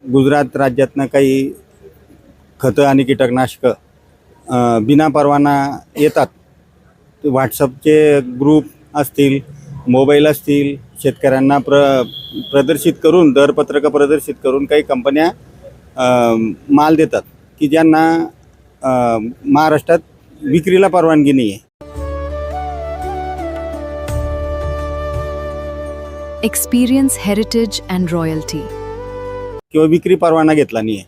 गुजरात राज्यातनं काही खतं आणि कीटकनाशकं बिना परवाना येतात. व्हॉट्सअपचे ग्रुप असतील, मोबाईल असतील, शेतकऱ्यांना प्रदर्शित करून, दरपत्रकं प्रदर्शित करून काही कंपन्या माल देतात की ज्यांना महाराष्ट्रात विक्रीला परवानगी नाही आहे. Experience heritage and royalty. किंवा विक्री परवाना घेतला नाही आहे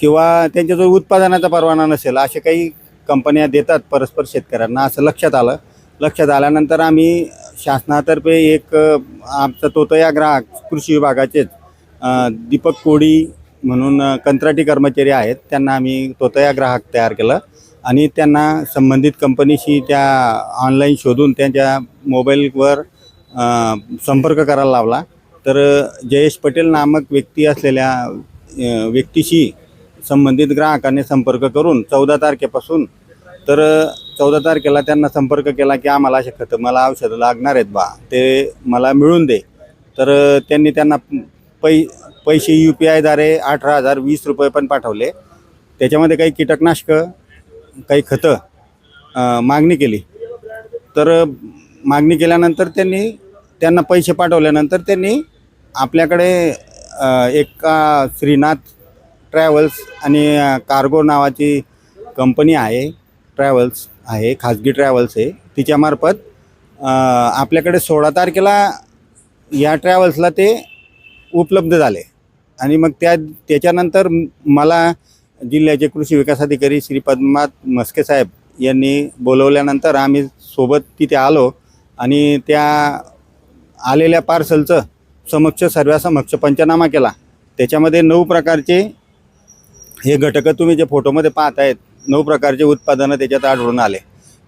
किंवा त्यांच्याजवळ उत्पादनाचा परवाना नसेल, असे काही कंपन्या देतात परस्पर शेतकऱ्यांना. असं लक्षात आल्यानंतर आम्ही शासनातर्फे एक आमचा तोतया ग्राहक कृषी विभागाचेच दीपक कोडी म्हणून कंत्राटी कर्मचारी आहेत, त्यांना आम्ही तोतया ग्राहक तयार केलं आणि त्यांना संबंधित कंपनीशी त्या ऑनलाईन शोधून त्यांच्या मोबाईलवर संपर्क करायला लावला. तर जयेश पटेल नामक व्यक्ती असलेल्या व्यक्तीशी संबंधित ग्राहकाने संपर्क करून 14 तारखेपासून, तर 14 तारखेला त्यांना संपर्क केला की आम्हाला असे खतं, मला औषधं लागणार आहेत बा, ते मला मिळून दे. तर त्यांना पैसे UPIद्वारे 18,020 रुपये पण पाठवले. त्याच्यामध्ये काही कीटकनाशकं, काही खतं मागणी केली. तर मागणी केल्यानंतर त्यांना पैसे पाठवल्यानंतर त्यांनी आपल्याकडे एका श्रीनाथ ट्रॅव्हल्स आणि कार्गो नावाची कंपनी आहे, ट्रॅव्हल्स आहे, खाजगी ट्रॅव्हल्स आहे, तिच्यामार्फत आपल्याकडे 16 तारखेला या ट्रॅव्हल्सला ते उपलब्ध झाले. आणि मग त्याच्यानंतर मला जिल्ह्याचे कृषी विकास अधिकारी श्री पद्मनाथ मस्के साहेब यांनी बोलवल्यानंतर आम्ही सोबत तिथे आलो आणि त्या आलेल्या पार्सलचं सर्वांसमक्ष पंचनामा केला. त्याच्यामध्ये 9 प्रकारचे हे घटकं तुम्ही जे फोटोमध्ये पाहत आहेत, 9 प्रकारचे उत्पादनं त्याच्यात आढळून आले.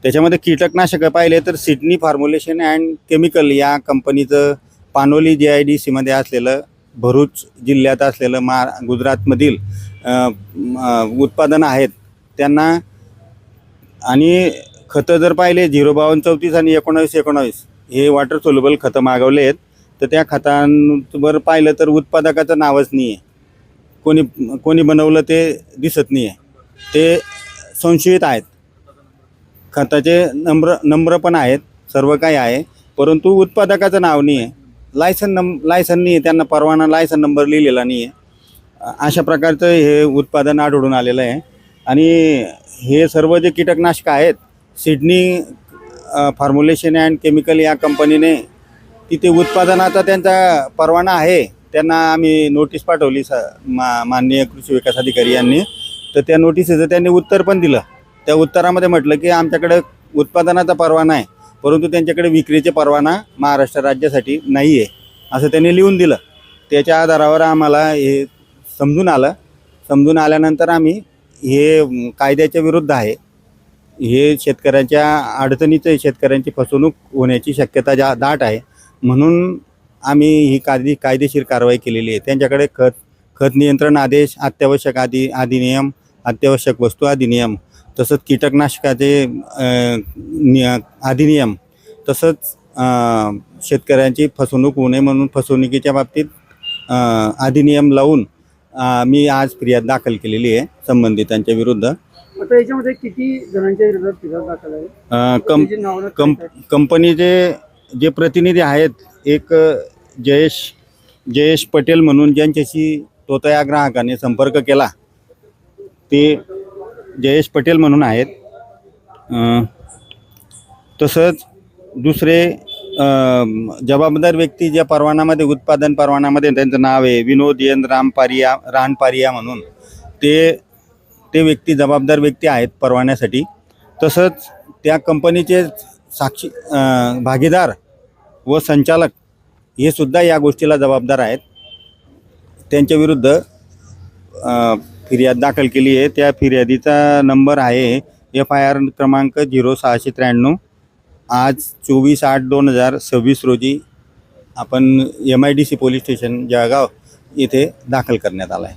त्याच्यामध्ये कीटकनाशकं पाहिले तर सिडनी फॉर्म्युलेशन अँड केमिकल या कंपनीचं पानोली JIDCमध्ये असलेलं, भरूच जिल्ह्यात असलेलं गुजरातमधील उत्पादनं आहेत त्यांना. आणि खतं जर पाहिले 05234 आणि 1919 हे वॉटर सोल्युबल खतं मागवले आहेत. तर त्या खतांवर पाहिलं तर उत्पादकाचं नावच नाही आहे, कोणी बनवलं ते दिसत नाही आहे, ते संशयित आहेत. खताचे नंबर पण आहेत, सर्व काही आहे, परंतु उत्पादकाचं नाव नाही आहे, लायसन नाही आहे, त्यांना परवाना लायसन नंबर लिहिलेला नाही आहे. अशा प्रकारचं हे उत्पादन आढळून आलेलं आहे. आणि हे सर्व जे कीटकनाशकं आहेत, सिडनी फॉर्म्युलेशन अँड केमिकल या कंपनीने तिथे उत्पादनाचा त्यांचा परवाना आहे, त्यांना आम्ही नोटीस पाठवली माननीय कृषी विकास अधिकारी यांनी. तर त्या नोटीसीचं त्यांनी उत्तर पण दिलं. त्या उत्तरामध्ये म्हटलं की आमच्याकडे उत्पादनाचा परवाना आहे, परंतु त्यांच्याकडे विक्रीचे परवाना महाराष्ट्र राज्यासाठी नाही आहे, असं त्यांनी लिहून दिलं. त्याच्या आधारावर आम्हाला हे समजून आल्यानंतर आम्ही हे कायद्याच्या विरुद्ध आहे, हे शेतकऱ्यांच्या अडचणीचं, शेतकऱ्यांची फसवणूक होण्याची शक्यता दाट आहे, म्हणून आम्ही ही कायदेशीर कारवाई केलेली आहे. त्यांच्याकडे खत नियंत्रण आदेश, अत्यावश्यक अधिनियम, अत्यावश्यक वस्तू अधिनियम, तसंच कीटकनाशकाचे अधिनियम, तसंच शेतकऱ्यांची फसवणूक होऊ नये म्हणून फसवणुकीच्या बाबतीत अधिनियम लावून मी आज फिर्याद दाखल केलेली आहे संबंधितांच्या विरुद्ध. आता याच्यामध्ये किती जणांच्या विरोधात फिर्याद दाखल आहे? कंपनीचे जे प्रतिनिधी आहेत, एक जयेश पटेल म्हणून ज्यांच्याशी तोतया ग्राहकाने संपर्क केला, ते जयेश पटेल म्हणून आहेत. तसंच दुसरे जबाबदार व्यक्ती ज्या परवानामध्ये, उत्पादन परवानामध्ये त्यांचं नाव आहे विनोद एन रानपारिया म्हणून, ते व्यक्ती जबाबदार व्यक्ती आहेत परवान्यासाठी. तसंच त्या कंपनीचे भागीदार व संचालक हे सुद्धा या गोष्टीला जबाबदार आहेत. त्यांच्या विरुद्ध फिर्याद दाखल केली आहे. त्या फिर्यादीचा नंबर आहे FIR क्रमांक 0693. आज 24/8/2026 रोजी आपण MIDC पोलीस स्टेशन जळगाव इथे दाखल करण्यात आला आहे.